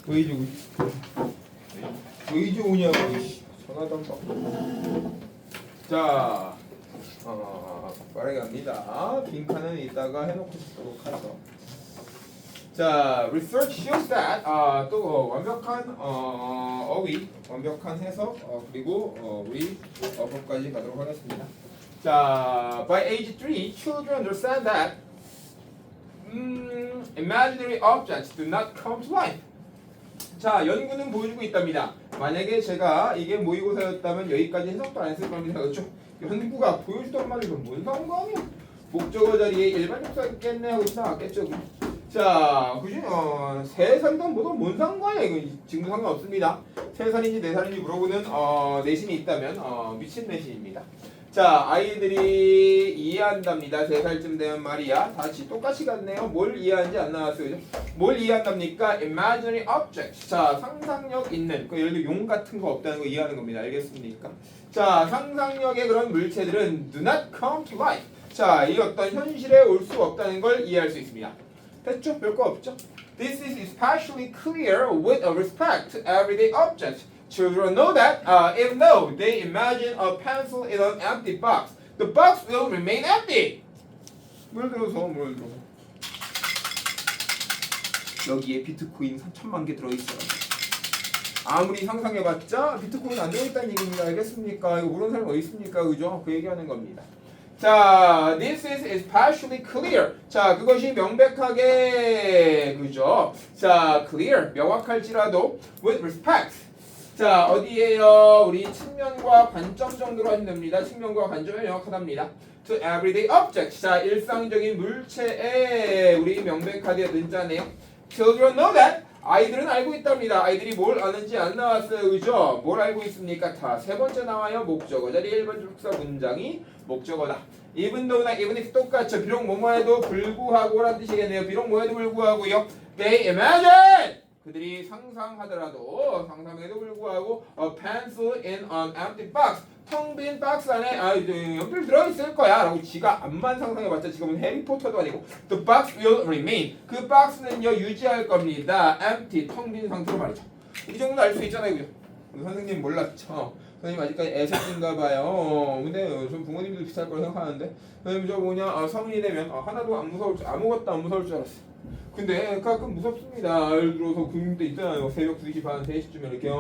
왜 이제 오지? 왜 이제 오냐고. 전화도 안 받고. 자, 빠르게 갑니다. 빈칸은 이따가 해놓고 싶도록 하죠. 자, research shows that 또 완벽한 어휘, 완벽한 해석, 그리고 우리 어법까지 가도록 하겠습니다. 자, by age 3, children understand that imaginary objects do not come to life. 자, 연구는 보여주고 있답니다. 만약에 제가 이게 모의고사였다면 여기까지 해석도 안 했을 겁니다. 그렇죠? 연구가 보여주던 말이 뭔 상관이야? 목적어 자리에 일반 접사 있겠네 하고 지나갔겠죠. 자, 그지? 3살이든 뭐든 뭔 상관이야. 이거 지금도 상관없습니다. 3살인지 4살인지 물어보는 내신이 있다면 미친 내신입니다. 자, 아이들이 이해한답니다. 3살쯤 되면 말이야. 다시 똑같이 갔네요. 뭘 이해하는지 안 나왔어요. 그죠? 뭘 이해한답니까? Imaginary objects. 자, 상상력 있는, 예를 들어 용 같은 거 없다는 거 이해하는 겁니다. 알겠습니까? 자, 상상력의 그런 물체들은 do not come to life. 자, 이 어떤 현실에 올 수 없다는 걸 이해할 수 있습니다. 됐죠? 별거 없죠? This is especially clear with respect to everyday objects. Children know that even though they imagine a pencil in an empty box, the box will remain empty. 뭘 들어서 여기에 비트코인 3천만 개 들어있어요. 아무리 상상해봤자 비트코인 안 들어있다는 얘기입니다. 알겠습니까? 이거 모르는 사람 어디 있습니까? 그죠? 그 얘기하는 겁니다. 자, this is especially clear. 자, 그것이 명백하게, 그죠? 자, clear, 명확할지라도 with respect. 자, 어디에요? 우리 측면과 관점 정도로 하시면 됩니다. 측면과 관점이 명확하답니다. To everyday objects. 자, 일상적인 물체에 우리 명백하게 은자네요. Children know that. 아이들은 알고 있답니다. 아이들이 뭘 아는지 안 나왔어요. 그죠? 뭘 알고 있습니까? 다 세 번째 나와요. 목적어 자리 1번 접속사 문장이 목적어다. even though나 even if 똑같죠. 비록 뭐뭐해도 불구하고라는 뜻이겠네요. 비록 뭐해도 불구하고요. They imagine. 그들이 상상하더라도 상상에도 불구하고 a pencil in an empty box. 텅 빈 박스 안에 연필 들어있을 거야 라고 지가 암만 상상해봤자 지금은 해리포터도 아니고 The box will remain. 그 박스는요 유지할 겁니다. empty, 텅 빈 상태로 말이죠. 이 정도는 알 수 있잖아요. 그죠? 선생님 몰랐죠? 선생님 아직까지 애새인가 봐요. 근데 전 부모님도 비슷할 거라 생각하는데 선생님 저 뭐냐 성인이 되면 하나도 안 무서울 줄 아무것도 안 무서울 줄 알았어요. 근데 가끔 무섭습니다. 예를 들어서 금융 때 있잖아요. 새벽 2시 반 3시쯤에 이렇게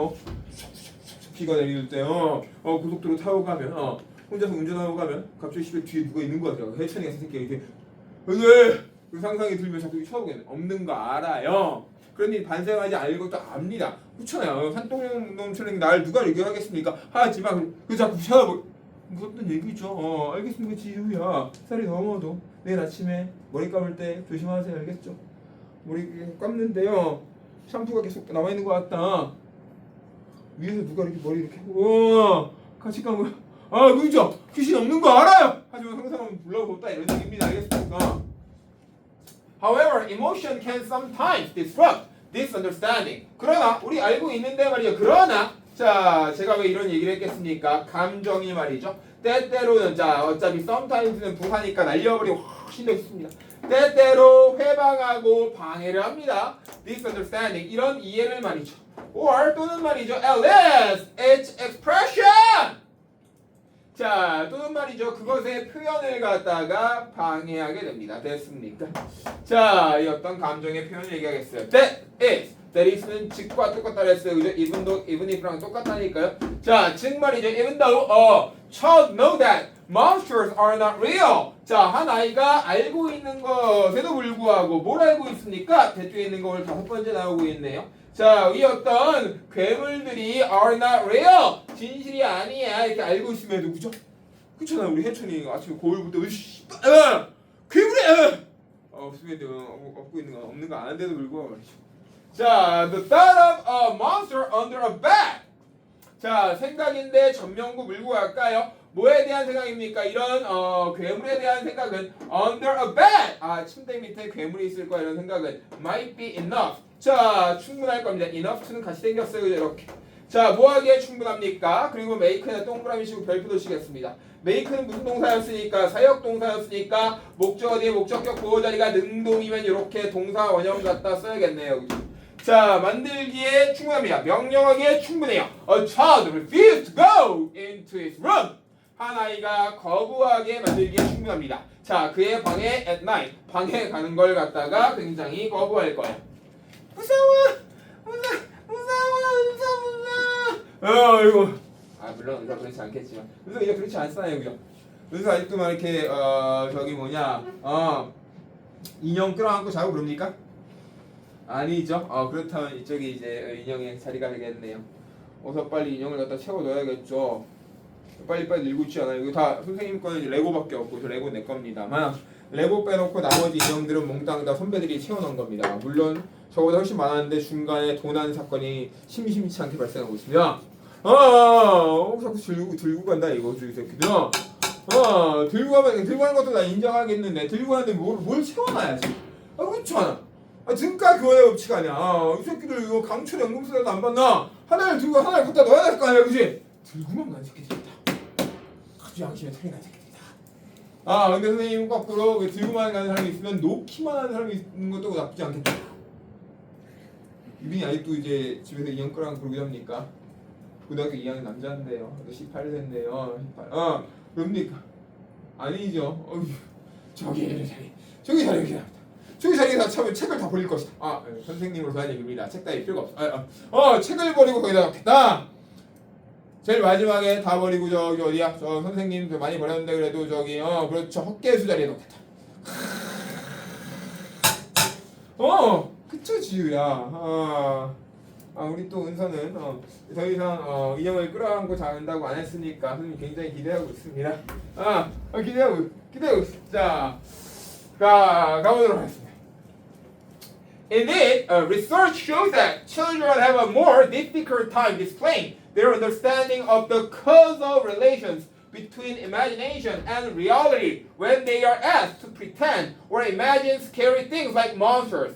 비가 내릴 때요. 고속도로 타고 가면 혼자서 운전하고 가면 갑자기 집에 뒤에 누가 있는 것 같아요. 해천이가 새끼가 이렇게 그 상상이 들면 자꾸 쳐다보겠네. 없는 거 알아요. 그러니 반성하지 않을 것도 압니다. 그렇잖아요. 산똥놈처럼 날 누가 얘기하겠습니까? 하지만 그 자꾸 쳐다보 무섭단 얘기죠. 알겠습니까 지우야. 살이 넘어도 내일 아침에 머리 감을 때 조심하세요. 알겠죠? 머리 감는데요. 샴푸가 계속 남아있는 것 같다. 위에서 누가 이렇게 머리 이렇게 같이 감으면 그죠? 귀신 없는 거 알아요. 하지만 상상하면 불러보다 이런 얘기입니다. 알겠습니까? However, emotion can sometimes disrupt this understanding. 그러나 우리 알고 있는데 말이죠. 그러나 자, 제가 왜 이런 얘기를 했겠습니까? 감정이 말이죠. 때때로는 자, 어차피 sometimes는 부사니까 날려버리고 훨씬 더 있습니다. 때때로 회방하고 방해를 합니다. This understanding 이런 이해를 말이죠. or 또는 말이죠. else its expression. 자, 또는 말이죠. 그것의 표현을 갖다가 방해하게 됩니다. 됐습니까? 자, 이 어떤 감정의 표현을 얘기하겠어요. That is. That is는 즉과 똑같다 그랬어요. 그죠? even though, even if랑 똑같다니까요. 자, 즉 말이죠. Even though child know that monsters are not real. 자, 한 아이가 알고 있는 것에도 불구하고 뭘 알고 있습니까? 대쪽에 있는 걸 5번째 나오고 있네요. 자, 이 어떤 괴물들이 are not real. 진실이 아니야. 이렇게 알고 있음에도 그죠? 그렇잖아요. 우리 해천이 아침에 거울부터 괴물이야. 없고 있는 거 없는 거 아는데도 불구하고 말이죠. 자, the thought of a monster under a bed. 자, 생각인데 전면구 물고 갈까요? 뭐에 대한 생각입니까? 이런 괴물에 대한 생각은 under a bed. 침대 밑에 괴물이 있을 거야. 이런 생각은 might be enough. 자, 충분할 겁니다. enough는 같이 생겼어요. 이렇게. 자, 뭐하기에 충분합니까? 그리고 make는 동그라미 치고 별표도 치겠습니다. make는 무슨 동사였으니까 사역 동사였으니까 목적어 뒤에 목적격 보호 자리가 능동이면 이렇게 동사 원형 갖다 써야겠네요. 자, 만들기에 충분합니다. 명령하기에 충분해요. A child refused to go into his room. 한 아이가 거부하게 만들기에 충분합니다. 자, 그의 방에 at night. 방에 가는 걸 갖다가 굉장히 거부할 거예요. 무서워! 이거. 아, 물론 의사 그렇지 않겠지만. 의사 이제 그렇지 않잖아요, 그죠? 의사 아직도 막 이렇게, 인형 끌어안고 자고 그럽니까? 아니죠. 그렇다면 이쪽이 이제 인형의 자리가 되겠네요. 어서 빨리 인형을 갖다 채워 넣어야겠죠. 빨리 늘고 있지 않아요. 이거 다 선생님 거는 이제 레고밖에 없고 저 레고 내 겁니다만 레고 빼놓고 나머지 인형들은 몽땅 다 선배들이 채워놓은 겁니다. 물론 저보다 훨씬 많았는데 중간에 도난 사건이 심심치 않게 발생하고 있습니다. 자꾸 들고 간다 이거 이 새끼들. 들고 가는 것도 나 인정하겠는데 들고 가는데 뭘 채워놔야지. 그렇잖아. 등가 교환의 법칙 아니야. 이 새끼들 이거 강철 연금술에도 안 받나? 하나를 들고 하나를 갖다 넣어야 될 거 아니야, 그지? 들고만 간 새끼들이다. 아주 양심에 털이 난 새끼들이다. 근데 선생님 거꾸로 들고만 가는 사람이 있으면 놓기만 하는 사람이 있는 것도 나쁘지 않겠다. 유빈이 아직도 이제 집에서 인형 끌어안고 그러기도 합니까? 고등학교 2학년 남자인데요. 18세인데요. 18. 그럽니까? 아니죠. 저기 자리 이렇게 납니다. 저기 자리에 다 차면 책을 다 버릴 것이다. 선생님으로서 한 얘기입니다. 책 따위 필요가 없어. 책을 버리고 거기다 넣겠다. 제일 마지막에 다 버리고 저기 어디야? 저 선생님 많이 버렸는데 그래도 저기 그렇죠. 헛개수 자리에 넣겠다. 그쵸 지우야. 우리 또 은서는 더 이상 인형을 끌어안고 잔다고 안 했으니까 선생님 굉장히 기대하고 있습니다. 기대하고 있습니다. 자, 가보도록 하겠습니다. Indeed, research shows that children have a more difficult time displaying their understanding of the causal relations between imagination and reality when they are asked to pretend or imagine scary things like monsters.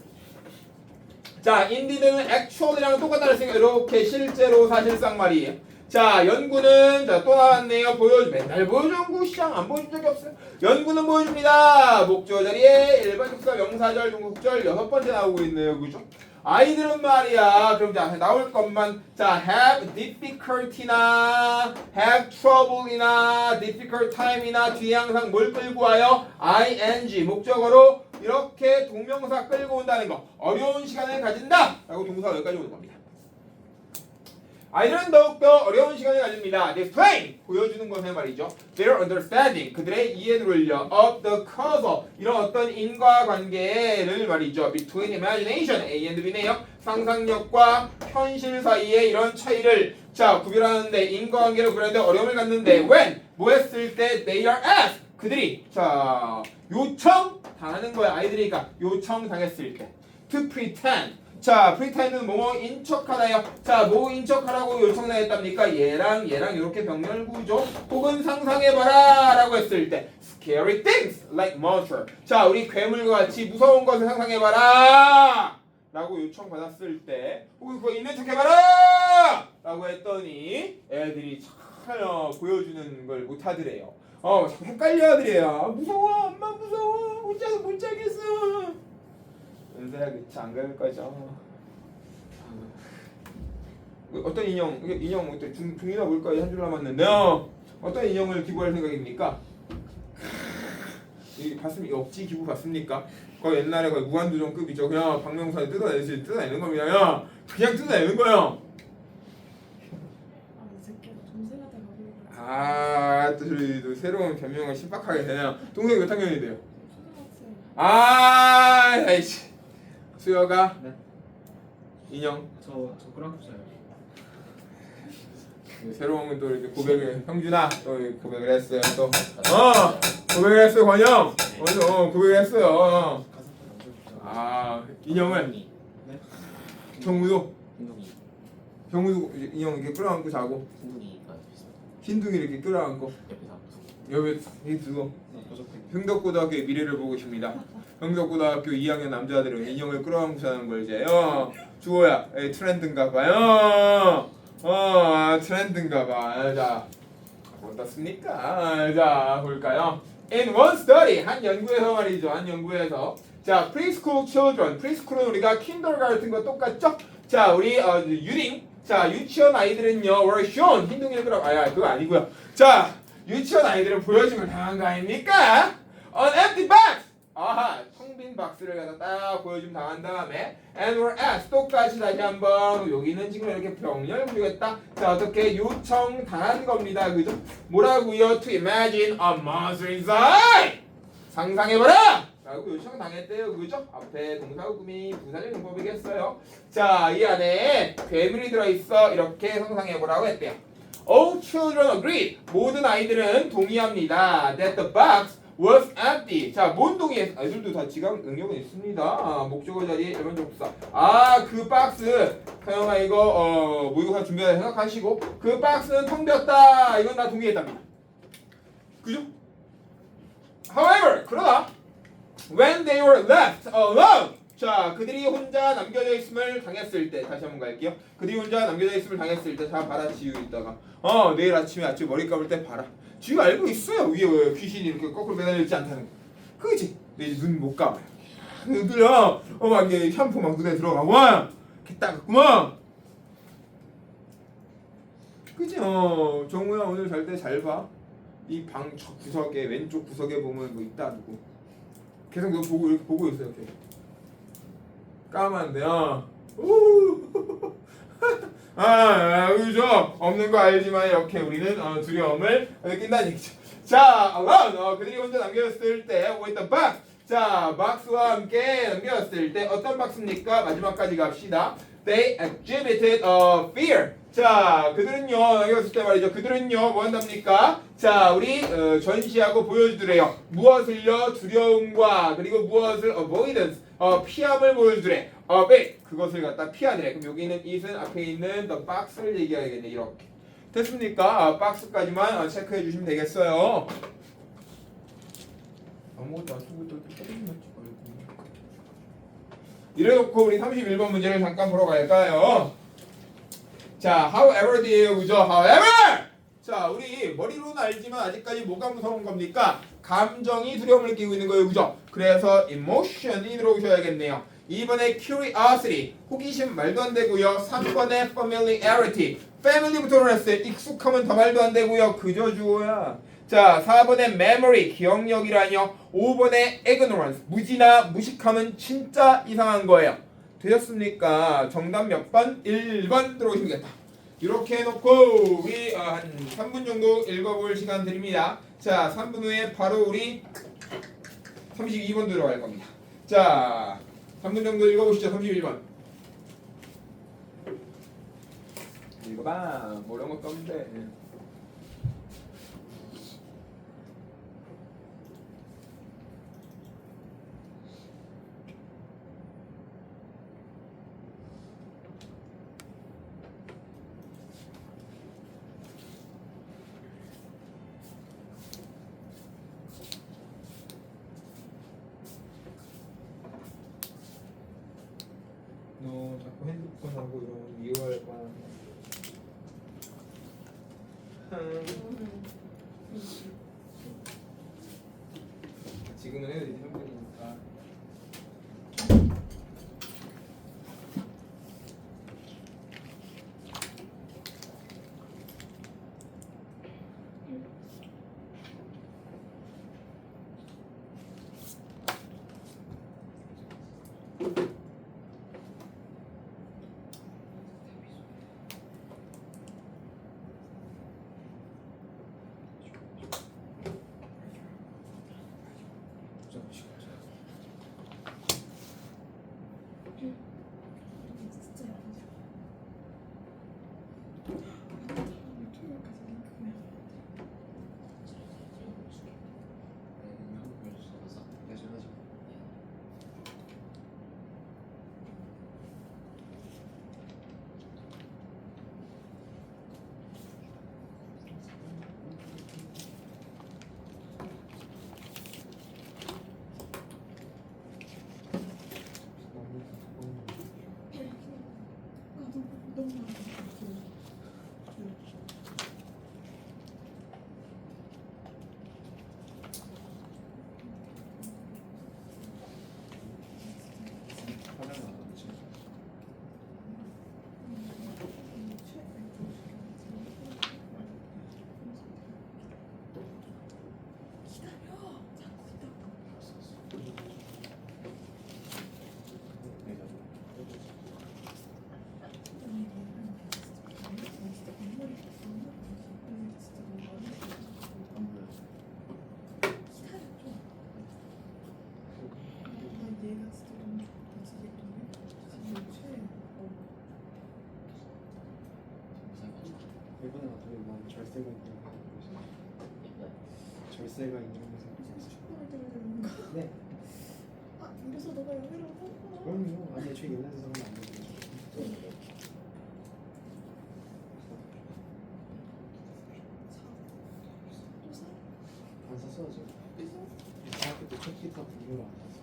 자, indeed는 actual이랑 똑같다는 생각 이렇게 실제로 사실상 말이에요. 자, 연구는 또 나왔네요. 맨날 보여주고 시장 안 보여준 적이 없어요. 연구는 보여줍니다. 목적어 자리에 일반 접수사 명사절 중국절 6번째 나오고 있네요. 그죠? 아이들은 말이야. 그럼 자, 나올 것만 have difficulty나 have trouble이나 difficult time이나 뒤에 항상 뭘 끌고 와요? ing 목적어로 이렇게 동명사 끌고 온다는 거. 어려운 시간을 가진다 라고 동사가 여기까지 오는 겁니다. 아이들은 더욱더 어려운 시간을 가집니다. Displaying 보여주는 것에 말이죠. Their understanding 그들의 이해도를요. Of the causal 이런 어떤 인과관계를 말이죠. Between imagination A and B네요. 상상력과 현실 사이의 이런 차이를 구별하는데 인과관계를 구별하는데 어려움을 갖는데 when 뭐 했을 때 they are asked 그들이 요청 당하는 거야. 아이들이니까 요청 당했을 때 to pretend pretend는 뭐뭐 인척하다요. 뭐 인척하라고 요청당했답니까? 얘랑 이렇게 병렬구조 혹은 상상해봐라 라고 했을 때 scary things like monster 우리 괴물과 같이 무서운 것을 상상해봐라 라고 요청받았을 때 혹은 그거 있는 척해봐라 라고 했더니 애들이 잘 보여주는 걸 못하더래요. 자꾸 헷갈려 하더래요. 무서워 엄마 무서워 혼자서 못 자겠어. 은서야 그치 안 그럴 거죠. 어떤 인형 중이나 볼까요? 한 줄 남았는데 어떤 인형을 기부할 생각입니까? 봤습니까? 억지 기부 봤습니까? 거의 옛날에 거의 무한도전급이죠. 그냥 박명수한테 뜯어내는 겁니다. 그냥 뜯어내는 거예요. 또 새로운 변명을 신박하게 되네요. 동생이 몇 학년인데요? 아이씨. 수여가 네. 인형. 저 그랑프사요. 새로운 또 이렇게 고백을 형준아 또 고백을 했어요. 또 고백을 했어요 권영. 고백을 했어요. 인형은 네. 경우도 흰둥이. 경우도 인형 이렇게 끌어안고 자고 흰둥이가 있어요. 흰둥이 이렇게 끌어안고 옆에 옆에 두고 보석색. 흥덕고등학교의 미래를 보고 계십니다. 흥덕고등학교 2학년 남자들은 인형을 끌어안고 자는 걸 이제 주호야 트렌드인가 봐요. 트렌드인가 봐. 자 어떻습니까? 자 볼까요? In one study 한 연구에서 말이죠. 한 연구에서 자, preschool children. preschool은 우리가 kindergarten 거 똑같죠? 자, 우리 유딩. 자, 유치원 아이들은요, were shown. 흰둥이 읽으라고. 그거 아니고요. 자, 유치원 아이들은 보여줌을 당한 거 아닙니까? An empty box. 아하, 텅 빈 박스를 갖다 딱 보여줌 당한 다음에 and were asked. 똑같이 다시 한번 여기는 지금 이렇게 병렬 부르겠다. 자, 어떻게 요청 당한 겁니다. 그죠? 뭐라고요? To imagine a monster inside. 상상해봐라! 라고 요청 당했대요. 그죠? 앞에 동사구미 부사적 용법이겠어요. 자, 이 안에 괴물이 들어있어. 이렇게 상상해보라고 했대요. All children agreed. 모든 아이들은 동의합니다. That the box was empty. 자, 뭔 동의했어? 아이들도 다 지각 능력은 있습니다. 목적어 자리에 일반적사. 그 박스. 사용아 이거 모의고사 준비하다 생각하시고 그 박스는 텅 비었다. 이건 다 동의했답니다. 그죠? However, 그러나 when they were left alone. 자, 그들이 혼자 남겨져 있음을 당했을 때 다시 한번 갈게요. 그들이 혼자 남겨져 있음을 당했을 때 자, 봐라 지우 있다가 내일 아침에 머리 감을 때 봐라. 지우 알고 있어요. 위에 귀신이 이렇게 거꾸로 매달려 있지 않다는 거. 그지? 근데 이제 눈 못 감아요. 눈들요. 막 이게 샴푸 막 눈에 들어가고 이렇게 따갑구만. 그지? 정우야 오늘 잘 때 잘 봐. 이 방 구석에 왼쪽 구석에 보면 뭐 있다 누구. 계속 너 보고 이렇게 보고 있어요. 이렇게. 까만데요. 그죠? 없는 거 알지만 이렇게 우리는 두려움을 느낀다는 얘기죠. 자, 그들이 혼자 남겨졌을 때 with the box. 자, 박스와 함께 남겨졌을 때 어떤 박스입니까? 마지막까지 갑시다. They exhibited fear. 자, 그들은요 남겨졌을 때 말이죠. 그들은요 뭐 한답니까? 자, 우리 전시하고 보여주더래요. 무엇을요? 두려움과 그리고 무엇을 avoidance. 피함을 보여주래. 그것을 갖다 피하더래. 그럼 여기는 it은 앞에 있는 the box를 얘기해야겠네. 이렇게 됐습니까? 박스까지만 체크해 주시면 되겠어요. 아무것도 안 쓰고 또 이래놓고 우리 31번 문제를 잠깐 보러 갈까요? 자, however 뒤에요. 그죠? however! 자, 우리 머리로는 알지만 아직까지 뭐가 무서운 겁니까? 감정이 두려움을 느끼고 있는 거예요. 그죠? 그래서 emotion이 들어오셔야겠네요. 2번에 curiosity, 호기심 말도 안 되고요. 3번에 familiarity, family부터 했어요. 익숙하면 더 말도 안 되고요. 그저 주어야. 자, 4번에 memory, 기억력이라뇨. 5번에 ignorance, 무지나 무식함은 진짜 이상한 거예요. 되셨습니까? 정답 몇 번? 1번 들어오시면 되겠다. 이렇게 해놓고 우리 한 3분 정도 읽어볼 시간 드립니다. 자, 3분 후에 바로 우리 32번 들어갈 겁니다. 자, 3분 정도 읽어보시죠. 31번. 읽어봐. 뭐 이런 것도 없는데. 너 자꾸 핸드폰하고 이러면 미워할 거야. 지금은 해도 돼. 3분이니까. 하잖아. 그렇지. 이번에 나중에 난 절세가 있는 절세가 있는 회사. 네. 아, 그래서 너가 여기라고? 그럼요. 아니 저 있는 회사는 안 되죠. 안 샀어야죠. 대학교 때첫 기타 분류를 안 샀어.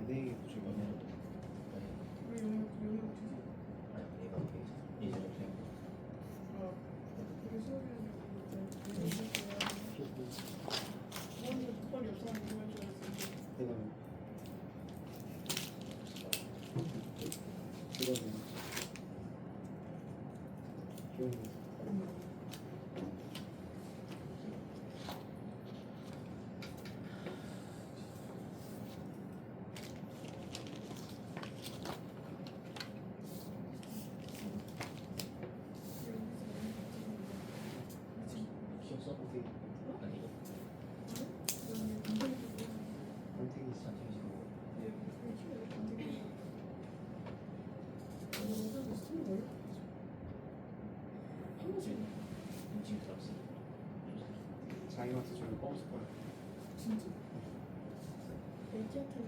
연예인이 좀 우리 영역 우리 수업이 먼저 빨리 옆 사람 좀 해줘야지. 대단해. 기억나. 기억서? 아니 이거. 안택이 있어. 지금 들었어. 자기한테 저를 뻥쓸 거야. 진짜? 애기한테는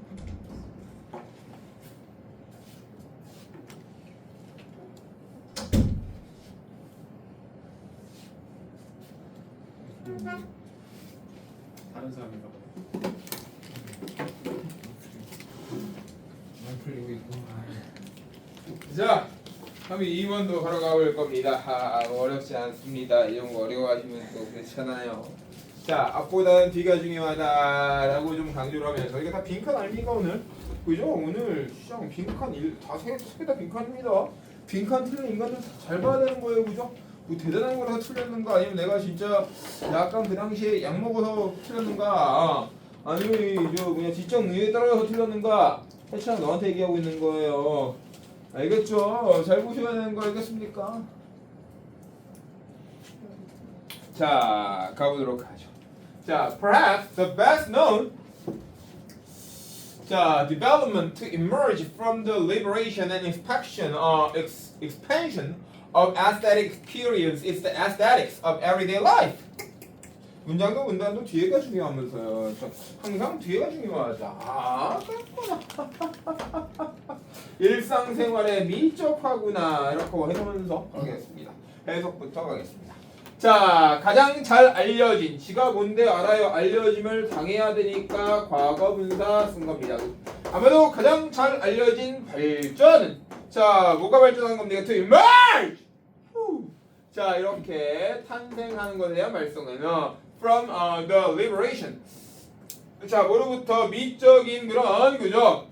다른 사람인가 봐. 안 풀리고 있고. 자, 그럼 2번도 바로 가볼 겁니다. 어렵지 않습니다. 이런 거 어려워하시면 또 괜찮아요. 자, 앞보다는 뒤가 중요하다라고 좀 강조를 하면서 이게 다 빈칸 아닙니까 오늘? 그죠? 오늘 시장 빈칸 다세개다 빈칸입니다. 빈칸 틀린 인간들 잘 봐야 되는 거예요, 그죠? 뭐 대단한 거라서 틀렸는가 아니면 내가 진짜 약간 그 당시에 약 먹어서 틀렸는가 아니면 저 뭐냐 지적 능력에 따라서 틀렸는가 해찬 너한테 얘기하고 있는 거예요. 알겠죠? 잘 보셔야 되는 거 알겠습니까? 자, 가보도록 하죠. 자, perhaps the best known development to emerge from the liberation and expansion of aesthetic experience is the aesthetics of everyday life. 문장도 문단도 뒤에가 중요하면서요. 항상 뒤에가 중요하다. 그렇구나. 일상생활에 밀접하구나. 이렇게 해보면서 가겠습니다. 해석부터 가겠습니다. 자, 가장 잘 알려진 지가 뭔데 알아요. 알려짐을 당해야 되니까 과거분사 쓴 겁니다. 아마도 가장 잘 알려진 발전은 자, 뭐가 발전한 겁니까? To emerge. 자, 이렇게 탄생하는 것에 대한 발성은 from the liberation. 자, 뭐로부터 미적인 그런 그죠?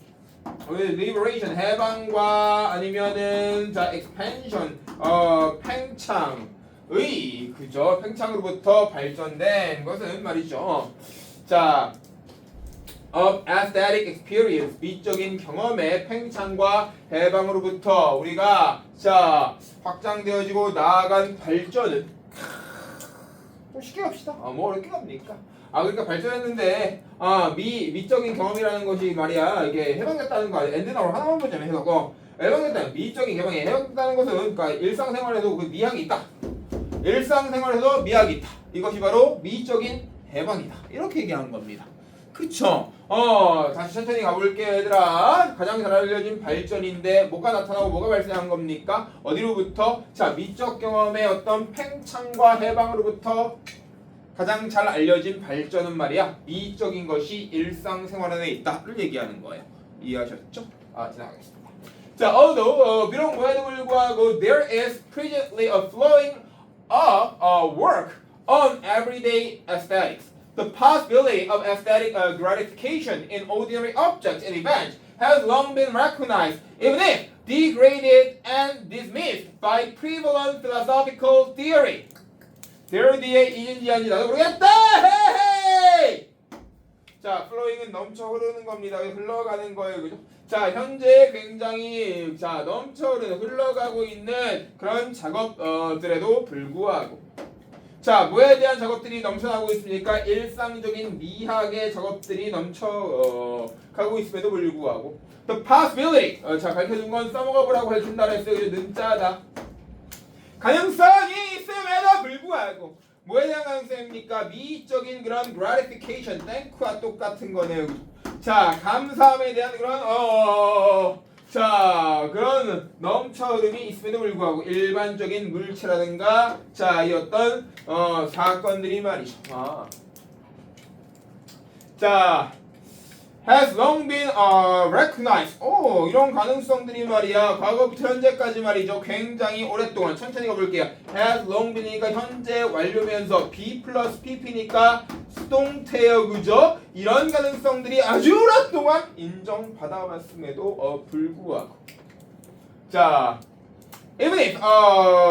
liberation 해방과 아니면은 자 expansion 팽창의 그죠? 팽창으로부터 발전된 것은 말이죠. 자, of aesthetic experience 미적인 경험의 팽창과 해방으로부터 우리가 자 확장되어지고 나아간 발전은 좀 쉽게 갑시다. 뭐 어렵게 갑니까? 그러니까 발전했는데 미적인 경험이라는 것이 말이야 이게 해방됐다는 거 아니야? 엔드나올 하나만 보자면 해서 해방됐다는 미적인 개방이 해방됐다는 것은 그러니까 일상생활에도 그 미학이 있다. 일상생활에도 미학이 있다. 이것이 바로 미적인 해방이다. 이렇게 얘기하는 겁니다. 그쵸? 다시 천천히 가볼게 얘들아. 가장 잘 알려진 발전인데 뭐가 나타나고 뭐가 발생한 겁니까? 어디로부터? 자, 미적 경험의 어떤 팽창과 해방으로부터 가장 잘 알려진 발전은 말이야 미적인 것이 일상생활 안에 있다를 얘기하는 거예요. 이해하셨죠? 지나가겠습니다. 자, although 비록 뭐에도 불구하고 there is presently a flowing of work on everyday aesthetics. The possibility of aesthetic gratification in ordinary objects and events has long been recognized, even if degraded and dismissed by prevalent philosophical theory. theory 뒤에 이인지한지 나도 모르겠다. 헤헤. 자, flowing은 넘쳐 흐르는 겁니다. 흘러가는 거예요, 그죠? 자, 현재 굉장히 넘쳐 흐르는 흘러가고 있는 그런 작업들에도 불구하고. 자, 뭐에 대한 작업들이 넘쳐나고 있습니까? 일상적인 미학의 작업들이 넘쳐가고 있음에도 불구하고 The possibility 자, 가르쳐준 건 써먹어 보라고 가르친다 그랬어요. 는자다 가능성이 있음에도 불구하고 뭐에 대한 가능성입니까? 미적인 그런 gratification 땡크와 똑같은 거네요. 자, 감사함에 대한 그런 자, 그런 넘쳐 흐름이 있음에도 불구하고 일반적인 물체라든가 자, 이 어떤 사건들이 말이죠. 자, has long been recognized. 이런 가능성들이 말이야. 과거부터 현재까지 말이죠. 굉장히 오랫동안 천천히 가볼게요. has long been이니까 현재 완료면서 be 플러스 pp니까 수동태요, 그죠? 이런 가능성들이 아주 오랫동안 인정받아왔음에도 불구하고 자, even if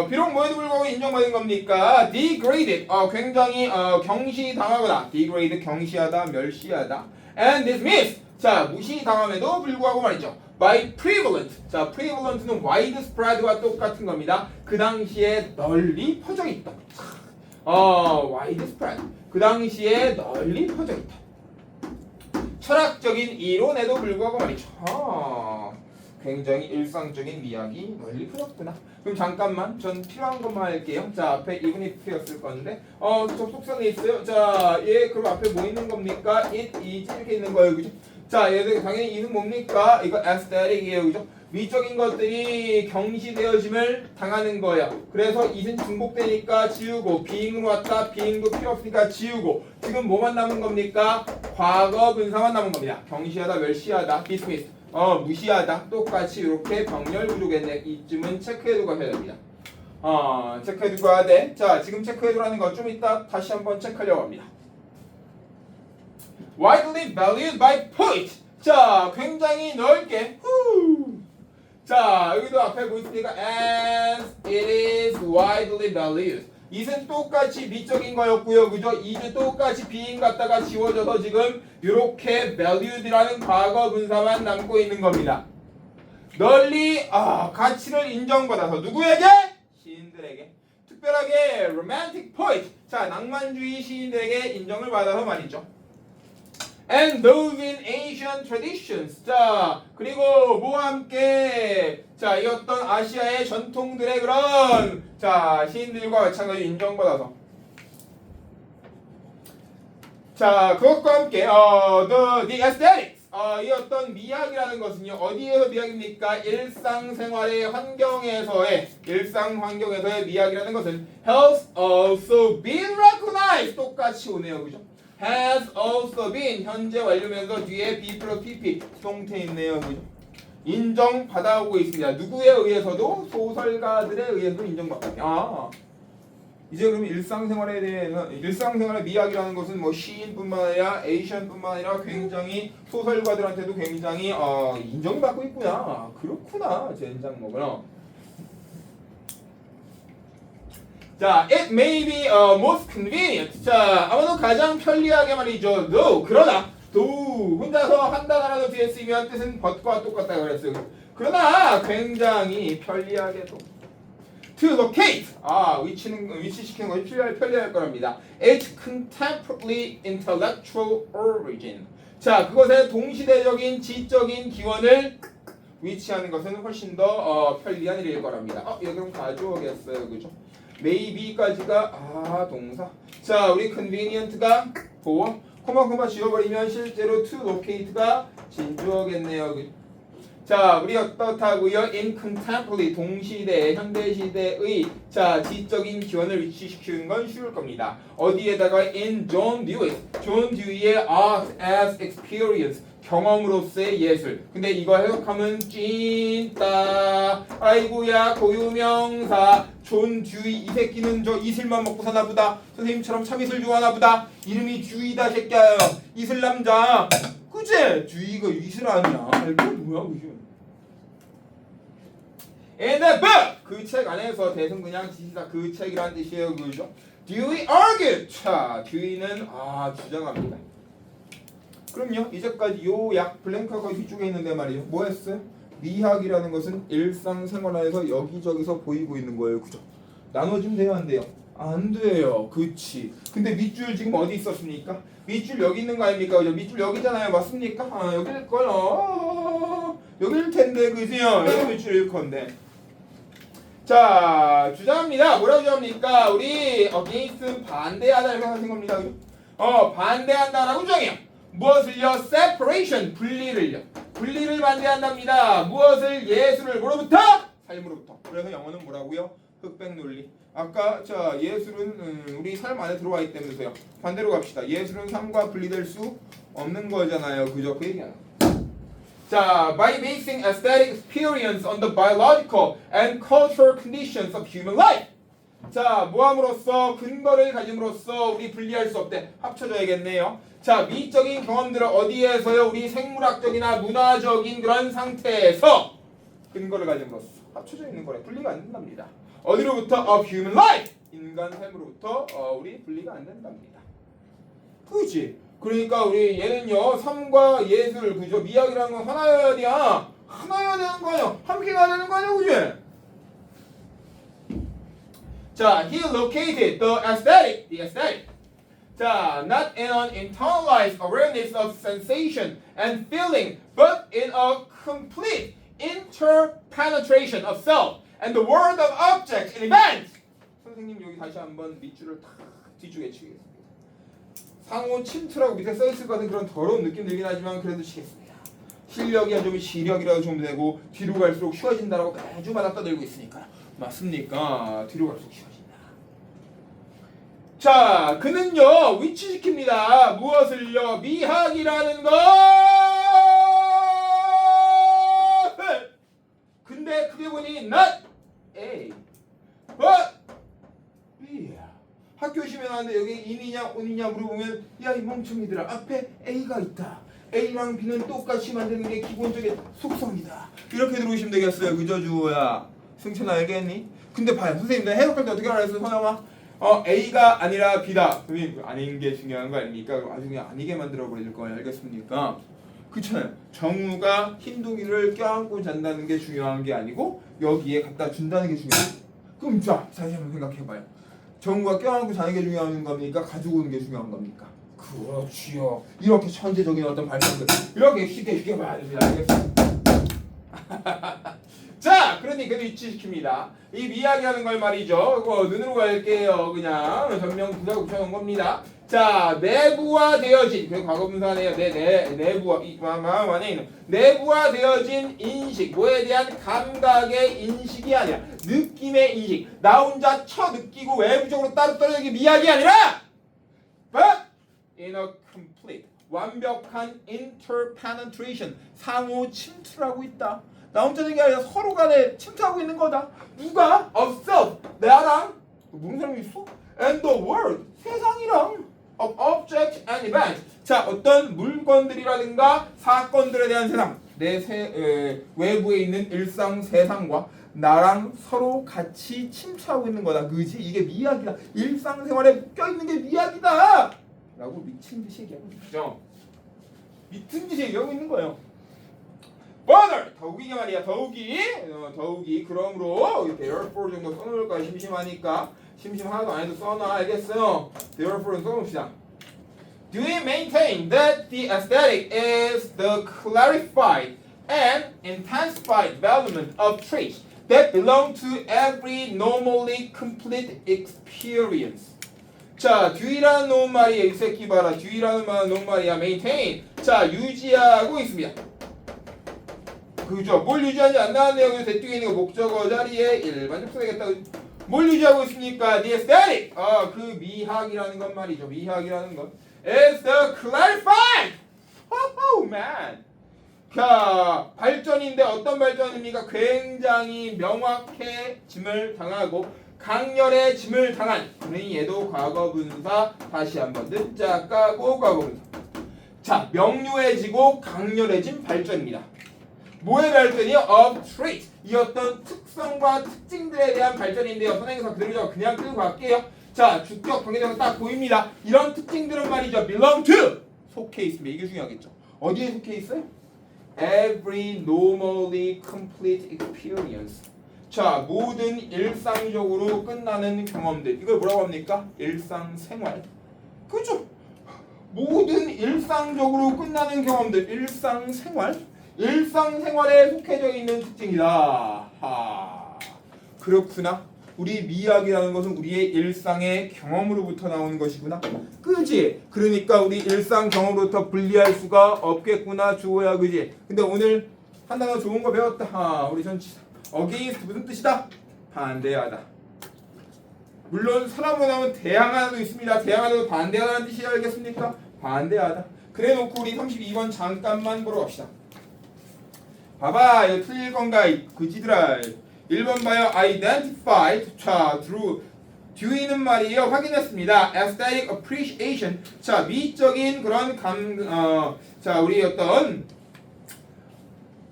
비록 뭐에도 불구하고 인정받은 겁니까? degraded 굉장히 경시당하거나 degrade 경시하다, 멸시하다 and dismissed 자, 무시당함에도 불구하고 말이죠. by prevalent 자, prevalent는 widespread와 똑같은 겁니다. 그 당시에 널리 퍼져 있다. widespread 그 당시에 널리 퍼져 있다. 철학적인 이론에도 불구하고 말이죠. 굉장히 일상적인 미학이 널리 퍼졌구나. 그럼 잠깐만 전 필요한 것만 할게요. 자, 앞에 even if였을 건데 접속선에 있어요. 자, 얘 그럼 앞에 뭐 있는 겁니까? it, is 이렇게 있는 거예요, 그죠? 자, 얘들 당연히 이는 뭡니까? 이거 aesthetic이에요, 그죠? 미적인 것들이 경시되어짐을 당하는 거예요. 그래서 it은 중복되니까 지우고 being으로 왔다. being도 필요 없으니까 지우고 지금 뭐만 남은 겁니까? 과거 분사만 남은 겁니다. 경시하다, 멸시하다, dismiss 무시하다 똑같이 이렇게 병렬 구조겠네. 이쯤은 체크해두고 가셔야 됩니다. 체크해두고 가야 돼. 자, 지금 체크해두라는 거 좀 이따 다시 한번 체크하려고 합니다. widely valued by poet. 자, 굉장히 넓게 자, 여기도 앞에 보이십니까? as it is widely valued. it은 똑같이 미적인 거였고요, 그죠? is는 똑같이 being 갖다가 지워져서 지금 이렇게 valued라는 과거 분사만 남고 있는 겁니다. 널리 가치를 인정받아서 누구에게? 시인들에게. 특별하게 romantic poet 자, 낭만주의 시인들에게 인정을 받아서 말이죠. And those in Asian traditions. 자, 그리고 뭐와 함께 자, 이 어떤 아시아의 전통들의 그런 자, 시인들과 마찬가지로 인정받아서 자, 그것과 함께 the aesthetics 이 어떤 미학이라는 것은요, 어디에서 미학입니까? 일상생활의 환경에서의 일상 환경에서의 미학이라는 것은 has also been recognized 똑같이 오네요, 그죠? has also been 현재 완료면서 뒤에 be 플러스 pp 수동태 있네요, 그죠? 인정받아오고 있습니다. 누구에 의해서도? 소설가들에 의해서도 인정받아요. 이제 그럼 일상생활에 대해서 일상생활의 미학이라는 것은 뭐 시인뿐만 아니라 에이션뿐만 아니라 굉장히 소설가들한테도 굉장히 인정받고 있구나. 그렇구나. 젠장 먹으러. 자, it may be most convenient. 자, 아마도 가장 편리하게 말이죠. though 그러나 though 혼자서 한 단어라도 뒤에 쓰면 뜻은 but과 똑같다 그랬어요. 그러나 굉장히 편리하게도 to locate 위치시키는 것이 편리할 거랍니다. its contemporary intellectual origin. 자, 그것의 동시대적인 지적인 기원을 위치하는 것은 훨씬 더 편리한 일일 거랍니다. 여기 그럼 가져오겠어요, 그죠? maybe까지가 동사. 자, 우리 convenient가 보어. 코마 지워버리면 실제로 to locate가 진주어겠네요. 자, 우리 어떻다고요? in contemporary 동시대 현대시대의 자, 지적인 기원을 위치시키는 건 쉬울 겁니다. 어디에다가 in John Dewey, 존 듀이의 art as experience 경험으로서의 예술. 근데 이거 해석하면 찐따 아이고야 고유명사 존 듀이 이 새끼는 저 이슬만 먹고 사나 보다. 선생님처럼 참이슬 좋아하나 보다. 이름이 듀이다 새끼야. 이슬 남자. 그치? 듀이가 이슬 아니야. 이거 뭐야 그지? In the book 그 책 안에서 대승 그냥 지시다 그 책이란 뜻이에요. 그죠? Dewey argued. 자, 듀이는 주장합니다. 그럼요. 이제까지 요약 블랭크가 뒤쪽에 있는데 말이에요. 뭐 했어요? 미학이라는 것은 일상생활에서 여기저기서 보이고 있는 거예요. 그죠? 나눠주면 돼요, 안 돼요? 안 돼요. 그치. 근데 밑줄 지금 어디 있었습니까? 밑줄 여기 있는 거 아닙니까? 그죠? 밑줄 여기잖아요. 맞습니까? 여기일 거요. 여기일 텐데, 그지요? 여기 밑줄일 건데. 자, 주장합니다. 뭐라고 주장합니까? 우리 against 반대하다 이렇게 하신 겁니다. 그죠? 반대한다라고 주장해요. 무엇을요? separation 분리를요. 분리를 반대한답니다. 무엇을? 예술을 뭐로부터? 삶으로부터. 그래서 영어는 뭐라고요? 흑백 논리. 아까 자 예술은 우리 삶 안에 들어와 있다면서요. 반대로 갑시다. 예술은 삶과 분리될 수 없는 거잖아요. 그죠? 그 얘기야. 자, by basing aesthetic experience on the biological and cultural conditions of human life. 자, 뭐함으로써 근거를 가짐으로써 우리 분리할 수 없대. 합쳐져야겠네요. 자, 미적인 경험들을 어디에서요? 우리 생물학적이나 문화적인 그런 상태에서 근거를 가짐으로써 합쳐져 있는 거래. 분리가 안 된답니다. 어디로부터? Of human life. 인간 삶으로부터 우리 분리가 안 된답니다. 그렇지? 그러니까 우리 얘는요 삶과 예술 그죠? 미학이라는 건 하나여야 돼. 하나여야 되는 거 아니야? 함께 가야 되는 거 아니야? 그지? 자, he located the aesthetic. 자, not in an internalized awareness of sensation and feeling, but in a complete interpenetration of self and the world of objects and events. 선생님 여기 다시 한번 밑줄을 탁 뒤쪽에 치겠습니다. 상호 침투라고 밑에 써있을 것 같은 그런 더러운 느낌 들긴 하지만 그래도 치겠습니다. 실력이 좀 시력이라도 좀 되고 뒤로 갈수록 쉬워진다라고 매주 마다 떠들고 있으니까요. 맞습니까? 뒤로 갈수록 쉬워진다. 자, 그는요 위치시킵니다. 무엇을요? 미학이라는 것. 근데 그게 보니 not A, but B. 학교 시면 하는데 여기 인이냐 온이냐 물어보면 야 이 멍청이들아 앞에 A가 있다. A랑 B는 똑같이 만드는 게 기본적인 속성이다. 이렇게 들어오시면 되겠어요. 그저 주호야. 승천 알겠니? 근데 봐요. 선생님들 해석할 때 어떻게 알았어요? 선영아? A가 아니라 B다. 선생님 아닌 게 중요한 거 아닙니까? 나중에 아니게 만들어 버릴 거예요. 알겠습니까? 그렇잖아요. 정우가 흰둥이를 껴안고 잔다는 게 중요한 게 아니고 여기에 갖다 준다는 게 중요해요. 그럼 자, 다시 한번 생각해봐요. 정우가 껴안고 자는 게 중요한 겁니까? 가지고 오는 게 중요한 겁니까? 그렇지요. 이렇게 천재적인 어떤 발상들 이렇게 쉽게 봐야 됩니다. 알겠습니다. 자, 그러니까 위치시킵니다. 이 미학이라는 걸 말이죠. 그거 눈으로 갈게요. 그냥 전명 부사 붙여놓은 겁니다. 자, 내부화되어진 그 과거분사네요. 내부화 이 마음 안에 있는 내부화되어진 인식 뭐에 대한 감각의 인식이 아니라 느낌의 인식. 나 혼자 느끼고 외부적으로 따로 떨어지는 게 미학이 아니라 but in a complete 완벽한 interpenetration 상호 침투하고 있다. 나 혼자 되는 게 아니라 서로 간에 침투하고 있는 거다. 누가? of self 나랑 모르는 사람이 있어? and the world 세상이랑 of object and event. 자, 어떤 물건들이라든가 사건들에 대한 세상 내 외부에 있는 일상 세상과 나랑 서로 같이 침투하고 있는 거다. 그지? 이게 미학이다. 일상생활에 묶여있는 게 미학이다 라고 미친 듯이 얘기하고 있죠. 미친 듯이 얘기하고 있는 거예요. Further 더욱이게 말이야. 더욱이 그러므로 therefore 정도 써놓을까요? 심심하니까 하나도 안 해도 써놔. 알겠어요? Therefore는 써놓읍시다. Do we maintain that the aesthetic is the clarified and intensified development of traits that belong to every normally complete experience? 자, Dewey라는 놈 말이야. 이 새끼 봐라. Dewey라는 놈 말이야. maintain. 자, 유지하고 있습니다. 그죠? 뭘 유지하는지 안 나왔네요. 그래서 대뒤에 있는 거 목적어 자리에 일반적 써야겠다. 뭘 유지하고 있습니까? The aesthetic. 그 미학이라는 건 말이죠. 미학이라는 건 is the clarified. Oh man. 자, 발전인데 어떤 발전입니까? 굉장히 명확해짐을 당하고 강렬해짐을 당한. 그러니 얘도 과거분사 다시 한번 늦자 까고 과거분사. 자, 명료해지고 강렬해진 발전입니다. 뭐의 발전이요? of trait. 이 어떤 특성과 특징들에 대한 발전인데요. 선생님께서 그대로 그냥 끌고 갈게요. 자, 주격 관계대명사 딱 보입니다. 이런 특징들은 말이죠. belong to. 속해 있습니다. 이게 중요하겠죠. 어디에 속해 있어요? every normally complete experience. 자, 모든 일상적으로 끝나는 경험들. 이걸 뭐라고 합니까? 일상생활. 그죠? 모든 일상적으로 끝나는 경험들. 일상생활. 일상생활에 속해져 있는 특징이다. 하. 그렇구나. 우리 미학이라는 것은 우리의 일상의 경험으로부터 나오는 것이구나. 그지? 그러니까 우리 일상 경험으로부터 분리할 수가 없겠구나. 주어야 그지? 근데 오늘 한 단어 좋은 거 배웠다. 하, 우리 전치 against 무슨 뜻이다? 반대하다. 물론 사람으로 나오면 대항하다도 있습니다. 대항하다도 반대하다는 뜻이 알겠습니까? 반대하다. 그래 놓고 우리 32번 잠깐만 보러 갑시다. 봐봐, 이거 틀릴 건가? 그지들아. 1번 봐요. identify. 자, dewey는 말이에요. 확인했습니다. aesthetic appreciation. 자, 미적인 그런 자, 우리 어떤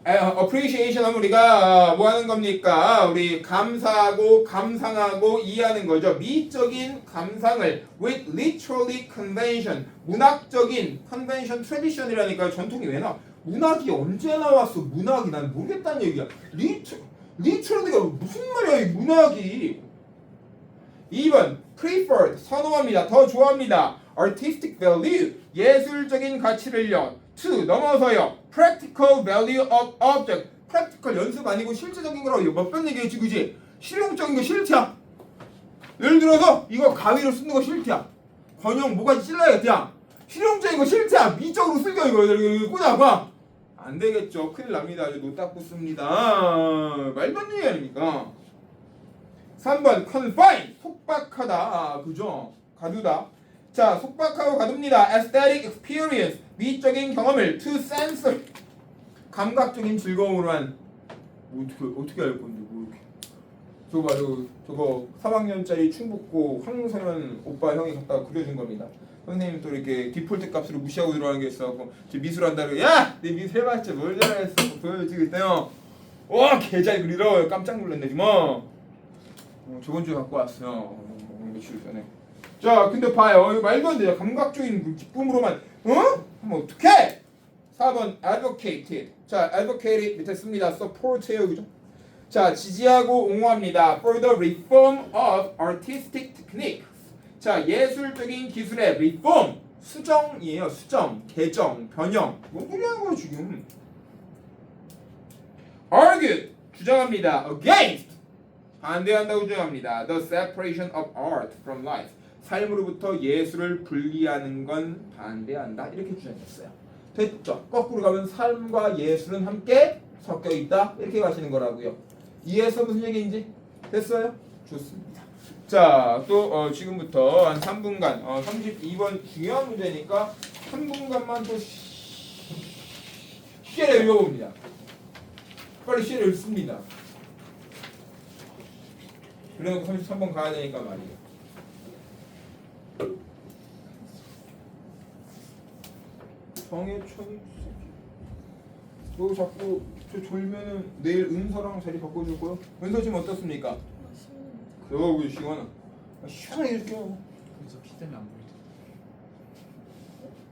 appreciation 하면 우리가 뭐 하는 겁니까? 우리 감사하고 감상하고 이해하는 거죠. 미적인 감상을 with literally convention. 문학적인 convention, tradition이라니까요. 전통이 왜 나와? 문학이 언제 나왔어? 문학이 난 모르겠다는 얘기야. 리처럴리가 무슨 말이야 이 문학이. 2번 preferred 선호합니다. 더 좋아합니다. artistic value 예술적인 가치를요. 2 넘어서요. practical value of object practical 연습 아니고 실제적인 거라고 몇 번 얘기했지 그지? 실용적인 거 싫지야. 예를 들어서 이거 가위로 쓰는 거 싫지야. 번영 뭐가 찔러야겠다. 실용적인 거 싫지야. 미적으로 쓸겨 이거 꽂아봐. 안 되겠죠. 큰일 납니다. 아주 노딱 붙습니다. 말도 안 되는 게 아닙니까? 3번 confine 속박하다. 그죠? 가두다. 자, 속박하고 가둡니다. aesthetic experience 미적인 경험을 to sensory 감각적인 즐거움으로 한 어떻게 알 건데 뭐 이렇게 저거 봐 저거 3학년짜리 충북고 황소연 오빠 형이 갖다가 그려준 겁니다. 선생님 또 이렇게 디폴트 값으로 무시하고 들어가는 게 있어갖고 미술한다고 야! 내 미술 해봤자 뭘 잘했어 보여주지 그랬더니 와 개잘 그리러 깜짝 놀랐네 뭐 저번 주에 갖고 왔어요 며칠 전에. 자 근데 봐요 이거 말도 안 돼요. 감각적인 기쁨으로만 하면 어떡해. 4번 advocated. 자 advocated 밑에 씁니다. support예요 그죠. 자 지지하고 옹호합니다. for the reform of artistic techniques. 자 예술적인 기술의 reform 수정이에요. 수정, 개정, 변형. 뭔 소리 하는 거야 지금. argue 주장합니다. against 반대한다고 주장합니다. the separation of art from life 삶으로부터 예술을 분리하는 건 반대한다. 이렇게 주장했어요. 됐죠? 거꾸로 가면 삶과 예술은 함께 섞여 있다. 이렇게 가시는 거라고요. 이해해서 무슨 얘기인지 됐어요? 좋습니다. 자, 또 지금부터 한 3분간 32번 중요한 문제니까 3분간만 또 시계를 읽어봅니다. 빨리 시계를 읽습니다. 그래놓고 33번 가야 되니까 말이에요. 정해천이 너 자꾸 저 졸면은 내일 은서랑 자리 바꿔줄 거요? 은서 지금 어떻습니까? 그러고 시원하. 시원하게 해줄게요. 그래서 피 때문에 안 보이죠.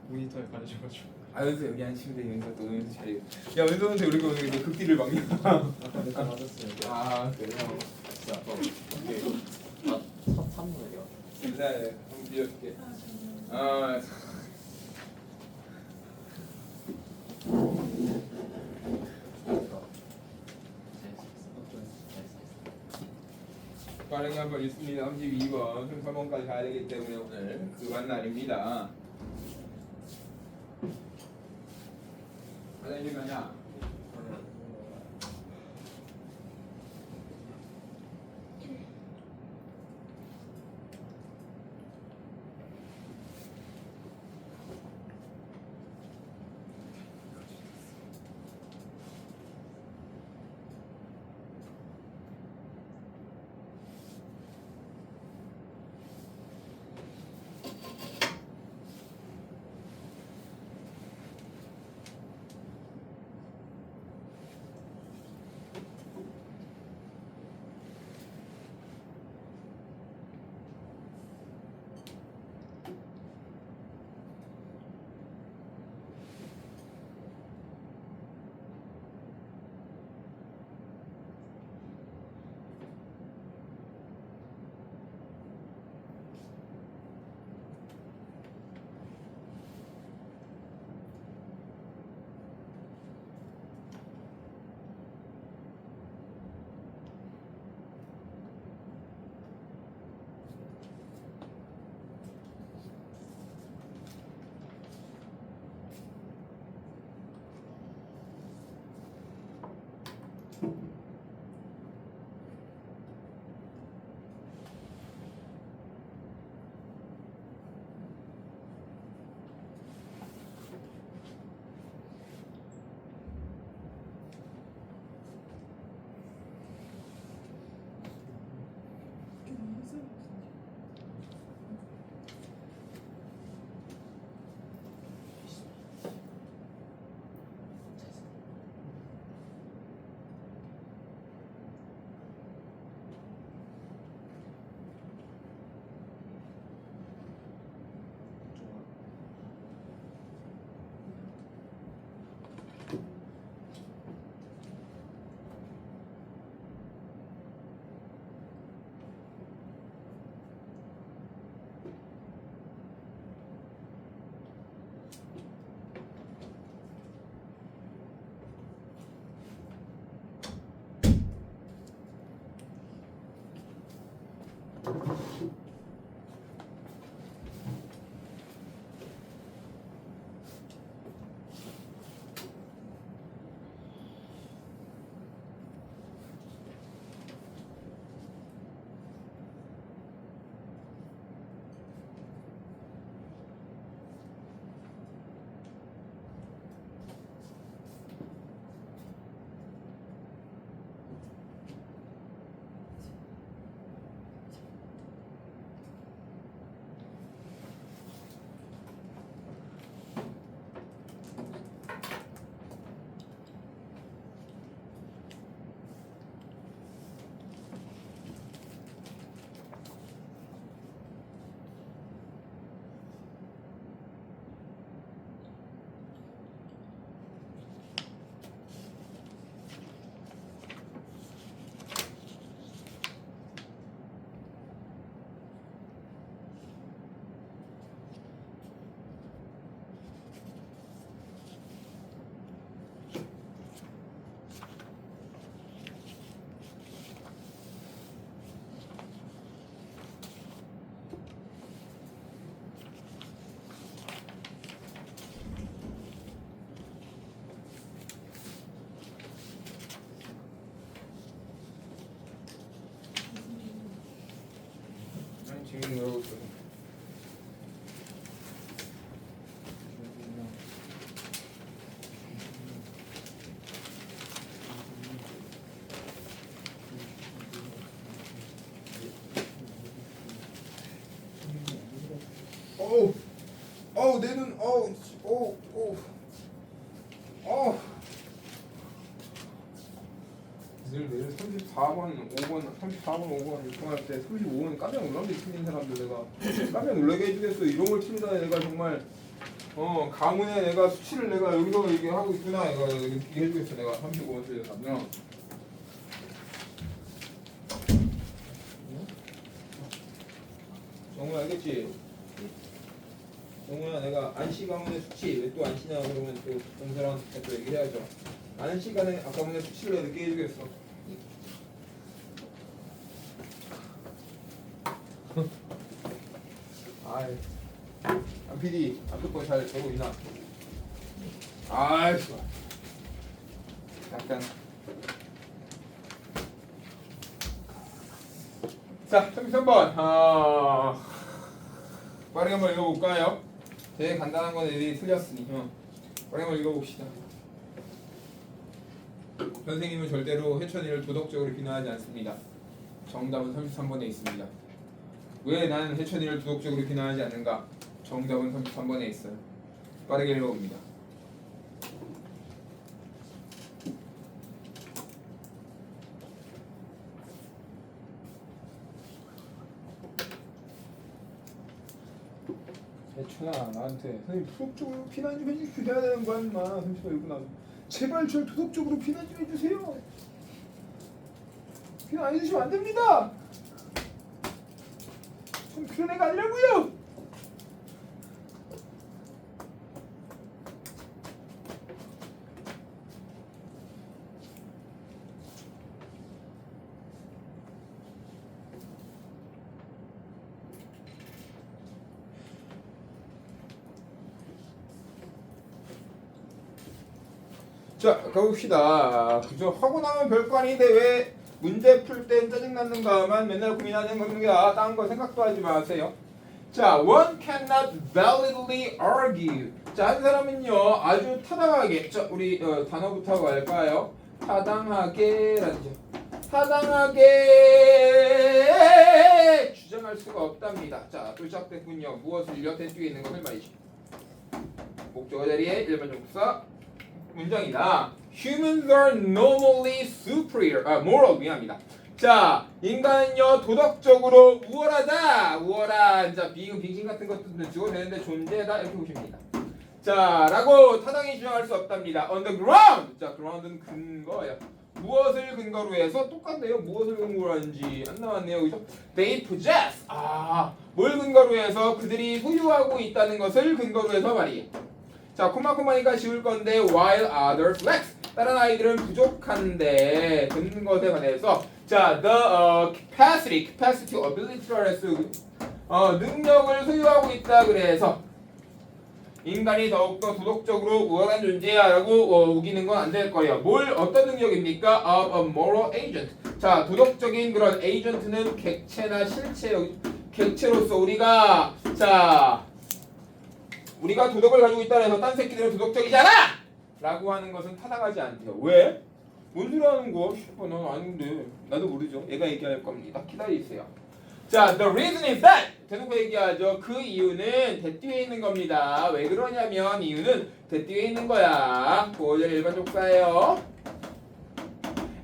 모니터에 가려져가지고. 아 은서 여기 앉히면 돼. 은서 또 은서 자리. 야 은서한테 우리가 오늘 극딜을 막냐? 아까 내가 맞았어요. 아 그래요. 진짜 아까 오케이. 3분이요. 기다려. 한번 빌려줄게. 아. 빠르게 한번 읽습니다. 32번 33번까지 가야 되기 때문에 오늘 그만 날입니다. 하나 읽으면야 아니 지금 이러고 있어. 어우, 어우 내 눈, 어우, 어우, 어우, 어우. 내일 34번, 5번, 34번, 5번 요청할 때 35번 깜짝 놀랐는데 틀린 사람들 내가 깜짝 놀라게 해주겠어. 이런 걸 틀리다 내가 정말 가문에 내가 수치를 내가 여기서 이게 하고 있구나. 내가 이렇게 해주겠어. 내가 35번 틀린 사람. 정우야 알겠지? 정우야 내가 안씨 가문의 수치 왜 또 안씨냐 그러면 또 동서랑한테 또 얘기해야죠. 안씨 가문의 수치를 내가 이렇게 해주겠어. 아이, 안 PD 앞에 거잘 되고 있나? 아이, 좋아. 약간. 자, 33번. 빠르게 한번 읽어볼까요? 되게 간단한 건 애들이 틀렸으니. 빠르게 한번 읽어봅시다. 선생님은 절대로 해천이를 도덕적으로 비난하지 않습니다. 정답은 33번에 있습니다. 왜 나는 해천이를 도덕적으로 비난하지 않는가? 정답은 33번에 있어요. 빠르게 읽어봅니다. 해천아 나한테 선생님 도덕적으로 비난 좀 해주셔야 되는 거 아니마. 30번 읽고 나서 제발 절 도덕적으로 비난 좀 해주세요. 비난 안 해주시면 안 됩니다. 전 그런 애가 아니라고요. 자, 가봅시다. 그죠? 하고 나면 별거 아닌데 왜 문제 풀 땐 짜증나는가만 맨날 고민하는 겁니다. 다른 거 생각도 하지 마세요. 자, one cannot validly argue. 자, 한 사람은요 아주 타당하게. 자, 우리 단어부터 갈까요? 타당하게라는 죠. 타당하게 주장할 수가 없답니다. 자, 또 시작됐군요. 무엇을요? 대 뒤에 있는 것을 말이죠. 목적어 자리에 일반 접사 문장이다. Humans are normally superior. moral 미안합니다. 자, 인간은요 도덕적으로 우월하다. 우월한 자 비금 빙신 같은 것도 주어도 되는데 존재다 이렇게 보십니다. 자, 라고 타당히 주장할 수 없답니다. On the ground. 자, ground는 근거예요. 무엇을 근거로 해서 똑같네요. 무엇을 근거로 하는지 안 나왔네요. 그죠? They possess. 뭘 근거로 해서 그들이 소유하고 있다는 것을 근거로 해서 말이에요. 자, 코마코마니까 지울 건데 while others lacks. 다른 아이들은 부족한데 듣는 것에 관해서 자, the capacity, ability라 했어요. 능력을 소유하고 있다 그래서 인간이 더욱더 도덕적으로 우월한 존재야라고 우기는 건 안 될 거예요. 뭘 어떤 능력입니까? Of a moral agent. 자, 도덕적인 그런 에이전트는 객체나 실체, 객체로서 우리가 도덕을 가지고 있다 해서 딴 새끼들은 도덕적이잖아! 라고 하는 것은 타당하지 않대요. 왜? 뭔 소리 하는 거? 난 아닌데. 나도 모르죠. 얘가 얘기할 겁니다. 기다리세요. 자, the reason is that 대놓고 얘기하죠. 그 이유는 대 뒤에 있는 겁니다. 왜 그러냐면 이유는 대 뒤에 있는 거야. 9절 일반 족사예요.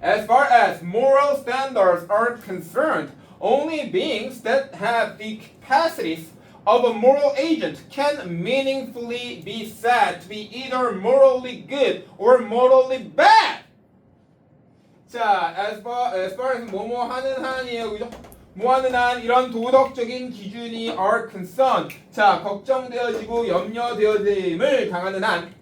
As far as moral standards are concerned, only beings that have the capacities of a moral agent can meaningfully be said to be either morally good or morally bad. 자, as far as 뭐뭐 하는 한이에요. 그죠? 뭐하는 한 이런 도덕적인 기준이 are concerned. 자, 걱정되어지고 염려되어짐을 당하는 한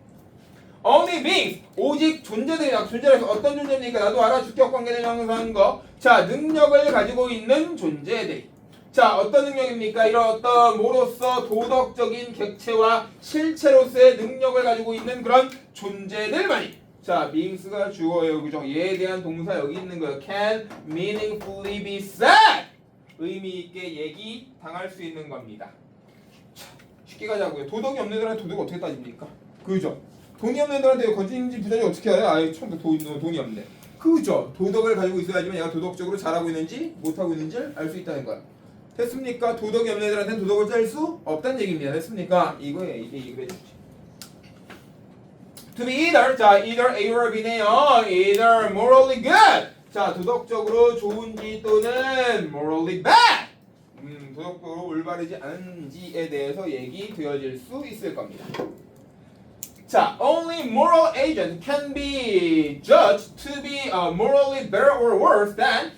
only beings 오직 존재들이다. 존재라서 어떤 존재입니까? 나도 알아. 주격 관계된 형상인 거. 자, 능력을 가지고 있는 존재들. 자, 어떤 능력입니까? 이런 어떤 뭐로서 도덕적인 객체와 실체로서의 능력을 가지고 있는 그런 존재들만이. 자, beings가 주어예요. 그죠? 얘에 대한 동사 여기 있는 거예요. can meaningfully be said. 의미 있게 얘기 당할 수 있는 겁니다. 자, 쉽게 가자고요. 도덕이 없는 애들한테 도덕을 어떻게 따집니까? 그죠? 돈이 없는 애들한테 건진인지 부자인지 어떻게 알아요? 아예 처음부터 돈이 없네. 그죠? 도덕을 가지고 있어야지만 얘가 도덕적으로 잘하고 있는지 못하고 있는지를 알 수 있다는 거야. 됐습니까? 도덕이 없는 애들한테는 도덕을 짤 수 없다는 얘기입니다. 됐습니까? 이거예요. 이게 To be either. 자, either A or B네요. Either morally good. 자, 도덕적으로 좋은지 또는 morally bad. 도덕적으로 올바르지 않은지에 대해서 얘기되어질 수 있을 겁니다. 자, only moral agent can be judged to be morally better or worse than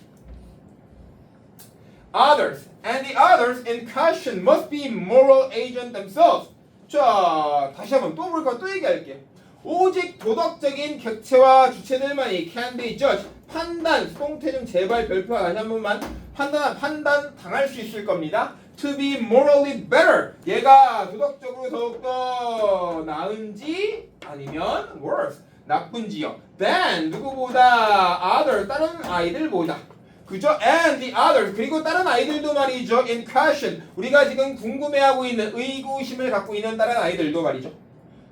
others. And the others in question must be moral agent themselves. 자, 다시 한번 또 볼까? 또 얘기할게요. 오직 도덕적인 객체와 주체들만이 can be judged. 판단, 수동태 좀 제발 별표 다시 한 번만. 판단 당할 수 있을 겁니다. To be morally better. 얘가 도덕적으로 더욱더 나은지 아니면 worse, 나쁜지요. Than 누구보다 other, 다른 아이들보다. 그죠? And the others. 그리고 다른 아이들도 말이죠. In question. 우리가 지금 궁금해하고 있는 의구심을 갖고 있는 다른 아이들도 말이죠.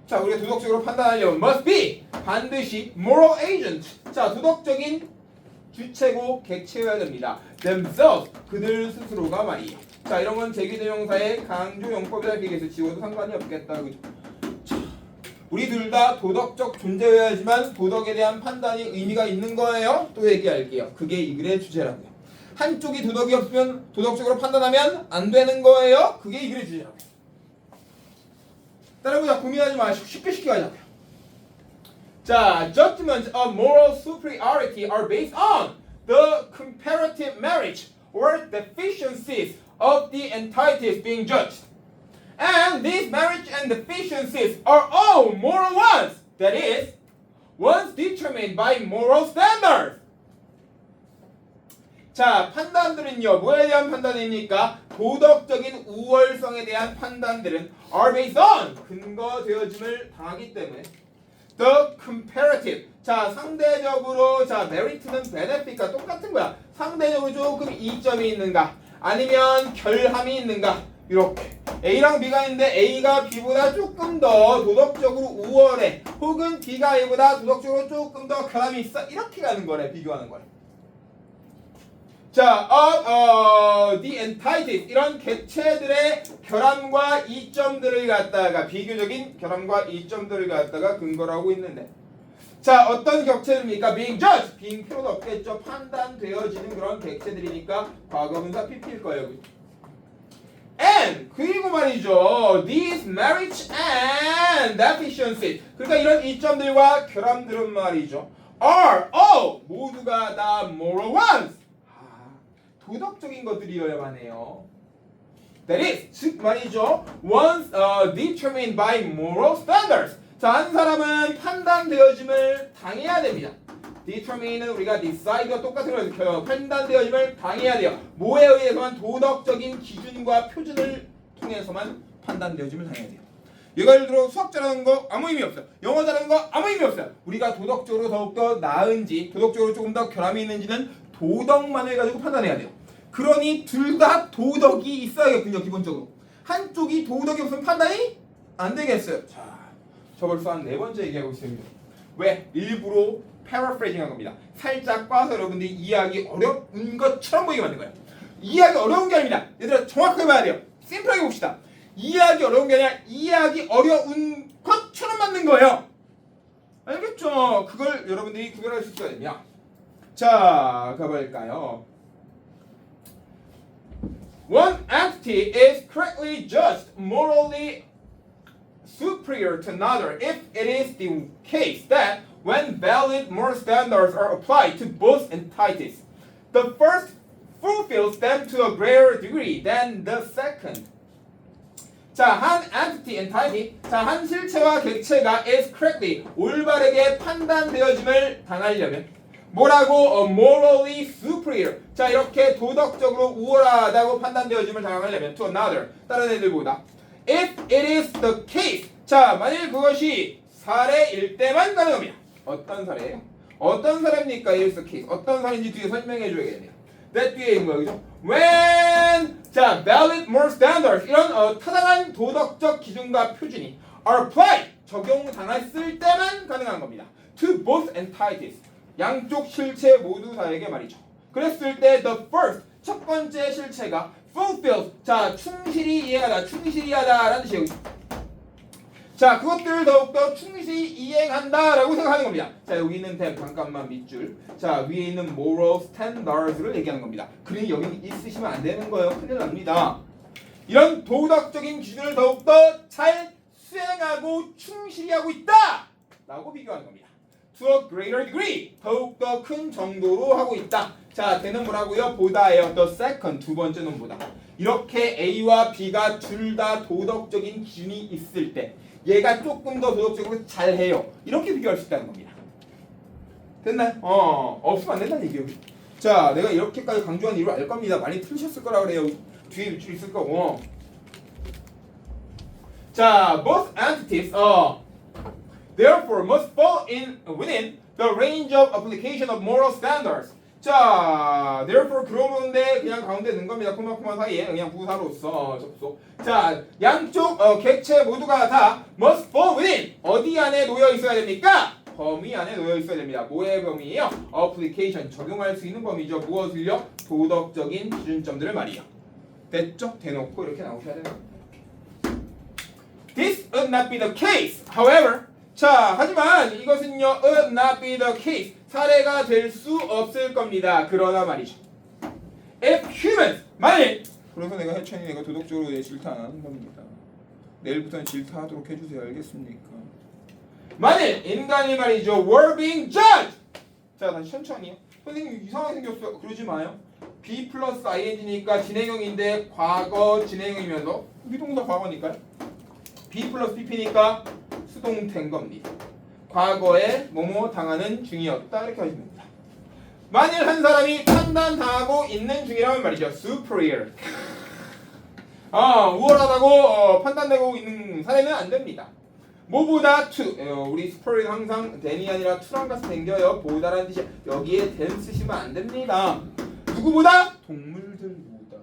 자, 우리가 도덕적으로 판단하려면 must be 반드시 moral agent. 자, 도덕적인 주체고 객체여야 됩니다. themselves 그들 스스로가 말이에요. 자, 이런 건 제기대명사의 강조 용법이라 얘기해서 지워도 상관이 없겠다. 그죠? 자, 우리 둘 다 도덕적 존재여야지만 도덕에 대한 판단이 의미가 있는 거예요. 또 얘기할게요. 그게 이 글의 주제라고요. 한쪽이 도덕이 없으면 도덕적으로 판단하면 안 되는 거예요. 그게 이 글의 주제라고요. 따라보자. 고민하지 마시고 쉽게 가자고요. 자, judgments of moral superiority are based on the comparative merit or deficiencies of the entities being judged. And these merits and deficiencies are all moral ones. That is, ones determined by moral standards. 자, 판단들은요. 뭐에 대한 판단입니까? 도덕적인 우월성에 대한 판단들은 are based on 근거되어짐을 당하기 때문에 the comparative relative. 자, 상대적으로 자, merit는 benefit과 똑같은 거야. 상대적으로 조금 이점이 있는가? 아니면 결함이 있는가? 이렇게 A랑 B가 있는데 A가 B보다 조금 더 도덕적으로 우월해. 혹은 B가 A보다 도덕적으로 조금 더 결함이 있어. 이렇게 가는 거래. 비교하는 거래. 자, the entities 이런 객체들의 결함과 이점들을 갖다가 비교적인 결함과 이점들을 갖다가 근거로 하고 있는데, 자, 어떤 객체입니까? being judged. being 필요도 없겠죠. 판단되어지는 그런 객체들이니까 과거분사 PP일 거예요. and 그리고 말이죠. these merits and deficiencies. 그러니까 이런 이점들과 결함들은 말이죠. are all 모두가 다 moral ones. 도덕적인 것들이어야만 해요. That is, 즉 말이죠. Once determined by moral standards. 자, 한 사람은 판단되어짐을 당해야 됩니다. Determine은 우리가 decide와 똑같은 걸 익혀요. 판단되어짐을 당해야 돼요. 뭐에 의해서만? 도덕적인 기준과 표준을 통해서만 판단되어짐을 당해야 돼요. 예를 들어 수학 잘하는 거 아무 의미 없어요. 영어 잘하는 거 아무 의미 없어요. 우리가 도덕적으로 더욱더 나은지, 도덕적으로 조금 더 결함이 있는지는 도덕만을 가지고 판단해야 돼요. 그러니 둘 다 도덕이 있어야겠군요. 기본적으로 한쪽이 도덕이 없으면 판단이 안 되겠어요. 자, 저 벌써 한 4번째 얘기하고 있습니다. 왜? 일부러 패러프레이징한 겁니다. 살짝 빠서 여러분들이 이해하기 어려운 것처럼 보이게 만든 거예요. 이해하기 어려운 게 아닙니다. 얘들아 정확하게 봐야 돼요. 심플하게 봅시다. 이해하기 어려운 게 아니라 이해하기 어려운 것처럼 만든 거예요. 알겠죠? 그걸 여러분들이 구별할 수 있어야 됩니다. 자, 가볼까요? One entity is correctly judged morally superior to another if it is the case that when valid moral standards are applied to both entities, the first fulfills them to a greater degree than the second. 자, 한 entity, 자, 한 실체와 객체가 is correctly, 올바르게 판단되어짐을 당하려면 뭐라고? morally superior. 자, 이렇게 도덕적으로 우월하다고 판단되어짐을 당하려면 to another, 다른 애들보다. If it is the case. 자, 만일 그것이 사례일 때만 가능합니다. 어떤 사례예요? 어떤 사례입니까? It is the case. 어떤 사례인지 뒤에 설명해 줘야겠네요. that 뒤에 있는 거죠. When 자, valid moral standards 이런 타당한 도덕적 기준과 표준이 are applied 적용당했을 때만 가능한 겁니다. To both entities 양쪽 실체 모두사에게 말이죠. 그랬을 때 the first 첫 번째 실체가 fulfills 자 충실히 이행하다 충실히 하다라는 뜻이에요. 자 그것들을 더욱더 충실히 이행한다라고 생각하는 겁니다. 자 여기 있는 템 잠깐만 밑줄 자 위에 있는 moral standards를 얘기하는 겁니다. 그러니 여기 있으시면 안 되는 거예요. 큰일 납니다. 이런 도덕적인 기준을 더욱더 잘 수행하고 충실히 하고 있다 라고 비교하는 겁니다. To a greater degree 더욱더 큰 정도로 하고 있다. 자 걔는 뭐라고요? 보다예요. The second 두 번째 놈보다. 이렇게 A와 B가 둘 다 도덕적인 기준이 있을 때 얘가 조금 더 도덕적으로 잘해요. 이렇게 비교할 수 있다는 겁니다. 됐나요? 없으면 안 된다는 얘기예요. 자 내가 이렇게까지 강조한 이유를 알 겁니다. 많이 틀리셨을 거라 그래요. 뒤에 밑줄 있을 거고. 자 both entities therefore must fall within the range of application of moral standards. 자, therefore 그러는데 그냥 가운데 넣은 겁니다. 코마코마 사이에 그냥 부사로서 접속. 자, 양쪽 객체 모두가 다 must fall within 어디 안에 놓여 있어야 됩니까? 범위 안에 놓여 있어야 됩니다. 뭐의 범위예요? application 적용할 수 있는 범위죠. 무엇을요? 도덕적인 기준점들을 말이요. 됐죠? 대놓고 이렇게 나오셔야 되는 겁니다. This would not be the case. However, 자, 하지만 이것은요, would not be the case. 사례가 될 수 없을 겁니다. 그러나 말이죠. If humans, 만일 그래서 내가 해찬이 내가 도덕적으로 내 질타 안 하는 겁니다. 내일부터는 질타하도록 해주세요. 알겠습니까? 만일 인간이 말이죠, were being judged. 자, 다시 천천히요. 선생님 이상하게 생겼어요. 그러지 마요. be 플러스 ing니까 진행형인데 과거 진행형이면서 비동사 과거니까요. be 플러스 pp니까 수동태인 겁니다. 과거에 뭐뭐 당하는 중이었다 이렇게 하시면 됩니다. 만일 한 사람이 판단당하고 있는 중이라면 말이죠. superior. 우월하다고 판단되고 있는 사례는 안 됩니다. 뭐보다 to. 우리 스퍼리는 항상 than이 아니라 to랑 같이 생겨요. 보다라는 뜻이 여기에 than 쓰시면 안 됩니다. 누구보다? 동물들보다.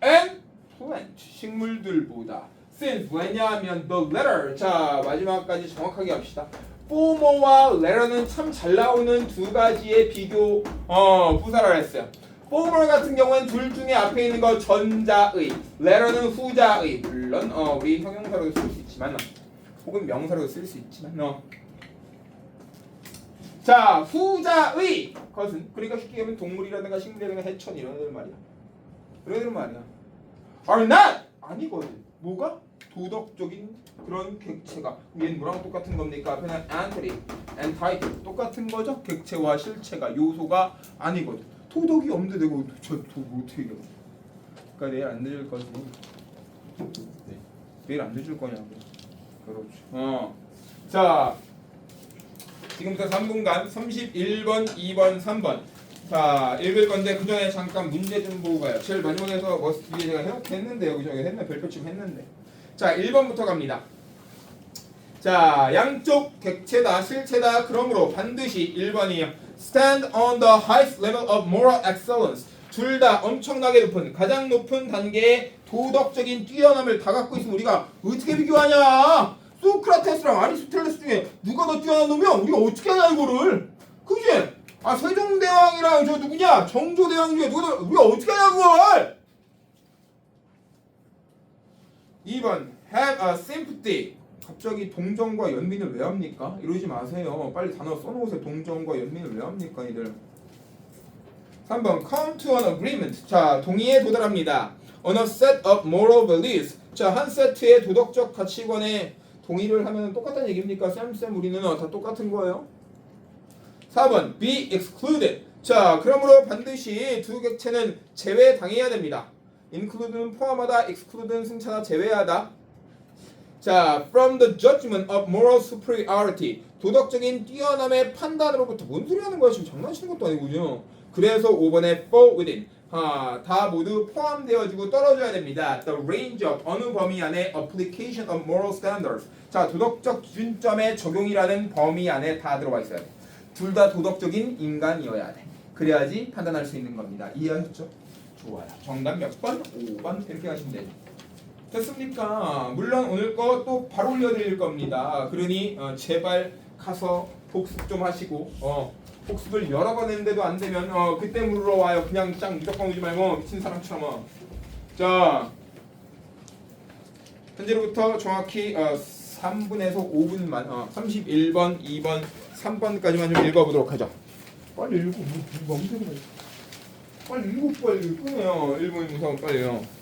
and plant 식물들보다. since 왜냐하면 the letter. 자 마지막까지 정확하게 합시다. former와 letter는 참 잘 나오는 두 가지의 비교 부사를 했어요. former 같은 경우엔 둘 중에 앞에 있는 거 전자의, letter는 후자의. 물론 우리 형용사로도 쓸 수 있지만 혹은 명사로도 쓸 수 있지만 자 후자의 것은 그러니까 쉽게 얘기하면 동물이라든가 식물이라든가 해천 이런 애들 말이야. 그런 애들 말이야. are not 아니거든. 뭐가? 도덕적인 그런 객체가. 얘는 뭐랑 똑같은 겁니까? 앞에는 antitype 똑같은 거죠. 객체와 실체가 요소가 아니거든. 도덕이 없는데 내가 어떻게 얘기해? 그러니까 내일 안 늦을 거지. 네. 내일 안 늦을 거냐고. 그렇죠. 자 지금부터 3분간 31번, 2번, 3번 자 읽을 건데 그 전에 잠깐 문제 좀 보고 가요. 제일 마지막에서 뭐 뒤에 제가 했는데 여기 저기 했나 별표 치고 했는데 자 1번부터 갑니다. 자 양쪽 객체다 실체다 그러므로 반드시 1번이에요. Stand on the highest level of moral excellence. 둘 다 엄청나게 높은 가장 높은 단계의 도덕적인 뛰어남을 다 갖고 있으면 우리가 어떻게 비교하냐? 소크라테스랑 아리스토텔레스 중에 누가 더 뛰어난 놈이야? 우리가 어떻게 하냐 이거를? 그지? 아 세종대왕이랑 저 누구냐? 정조대왕 중에 누가 더 우리가 어떻게 하냐 그걸? 2번 have a sympathy. 갑자기 동정과 연민을 왜 합니까? 이러지 마세요. 빨리 단어 써놓으세요. 동정과 연민을 왜 합니까 이들? 3번 come to an agreement. 자 동의에 도달합니다. on a set of moral beliefs. 자 한 세트의 도덕적 가치관에 동의를 하면 똑같다는 얘기입니까? 쌤 우리는 다 똑같은 거예요. 4번 be excluded. 자 그러므로 반드시 두 객체는 제외당해야 됩니다. include는 포함하다, exclude는 승차나 제외하다. 자 from the judgment of moral superiority. 도덕적인 뛰어남의 판단으로부터 뭔 소리 하는 거야? 지금 장난치는 것도 아니고요. 그래서 5번에 fall within. 다 모두 포함되어지고 떨어져야 됩니다. The range of 어느 범위 안에 application of moral standards. 자 도덕적 기준점의 적용이라는 범위 안에 다 들어와 있어야 돼. 둘 다 도덕적인 인간이어야 돼. 그래야지 판단할 수 있는 겁니다. 이해하셨죠? 좋아요. 정답 몇 번? 5번 이렇게 하시면 되죠. 됐습니까? 물론 오늘 거 또 바로 올려드릴 겁니다. 그러니 제발 가서 복습 좀 하시고 복습을 여러 번 했는데도 안 되면 그때 물어와요. 그냥 짱 무조건 오지 말고 미친 사람처럼. 자 현재로부터 정확히 3분에서 5분만 31번, 2번, 3번까지만 좀 읽어보도록 하죠. 빨리 읽고 뭐 맘대로 빨리 읽고 빨리 끊어요. 1분 무서운 빨리요.